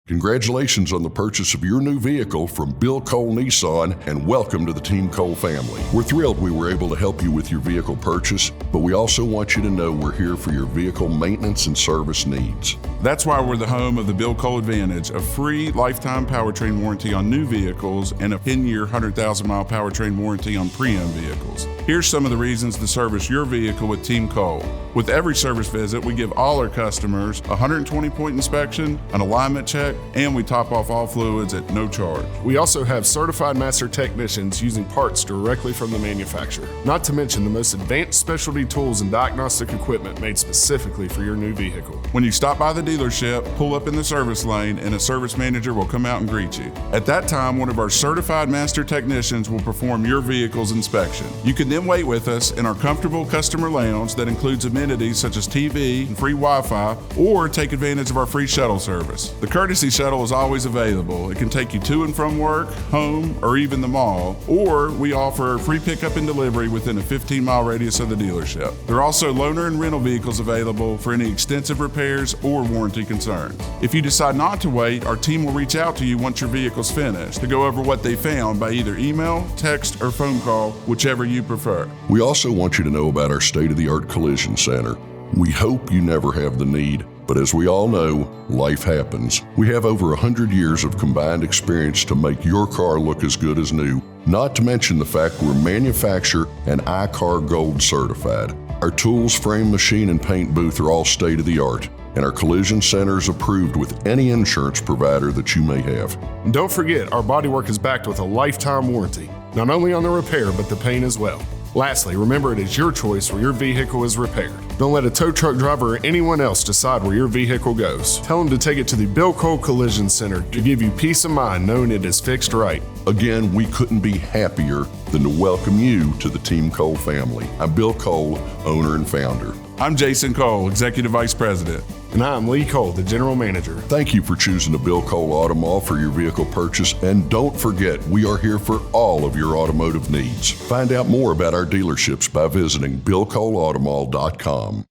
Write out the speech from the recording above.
Congratulations on the purchase of your new vehicle from Bill Cole Nissan, and welcome to the Team Cole family. We're thrilled we were able to help you with your vehicle purchase, but we also want you to know we're here for your vehicle maintenance and service needs. That's why we're the home of the Bill Cole Advantage, a free lifetime powertrain warranty on new vehicles and a 10-year, 100,000-mile powertrain warranty on pre-owned vehicles. Here's some of the reasons to service your vehicle with Team Cole. With every service visit, we give all our customers a 120-point inspection, an alignment check, and we top off all fluids at no charge. We also have certified master technicians using parts directly from the manufacturer. Not to mention the most advanced specialty tools and diagnostic equipment made specifically for your new vehicle. When you stop by the dealership, pull up in the service lane, and a service manager will come out and greet you. At that time, one of our certified master technicians will perform your vehicle's inspection. You can then wait with us in our comfortable customer lounge that includes amenities such as TV and free Wi-Fi, or take advantage of our free shuttle service. The courtesy shuttle is always available. It can take you to and from work, home, or even the mall, or we offer free pickup and delivery within a 15-mile radius of the dealership. There are also loaner and rental vehicles available for any extensive repairs or warranty concerns. If you decide not to wait, our team will reach out to you once your vehicle's finished to go over what they found by either email, text, or phone call, whichever you prefer. We also want you to know about our state-of-the-art collision center. We hope you never have the need, but as we all know, life happens. We have over 100 years of combined experience to make your car look as good as new, not to mention the fact we're manufacturer and iCar Gold certified. Our tools, frame, machine, and paint booth are all state-of-the-art, and our collision center is approved with any insurance provider that you may have. And don't forget, our bodywork is backed with a lifetime warranty, not only on the repair, but the paint as well. Lastly, remember it is your choice where your vehicle is repaired. Don't let a tow truck driver or anyone else decide where your vehicle goes. Tell them to take it to the Bill Cole Collision Center to give you peace of mind knowing it is fixed right. Again, we couldn't be happier than to welcome you to the Team Cole family. I'm Bill Cole, owner and founder. I'm Jason Cole, Executive Vice President. And I'm Lee Cole, the General Manager. Thank you for choosing the Bill Cole Automall for your vehicle purchase, and don't forget, we are here for all of your automotive needs. Find out more about our dealerships by visiting BillColeAutomall.com.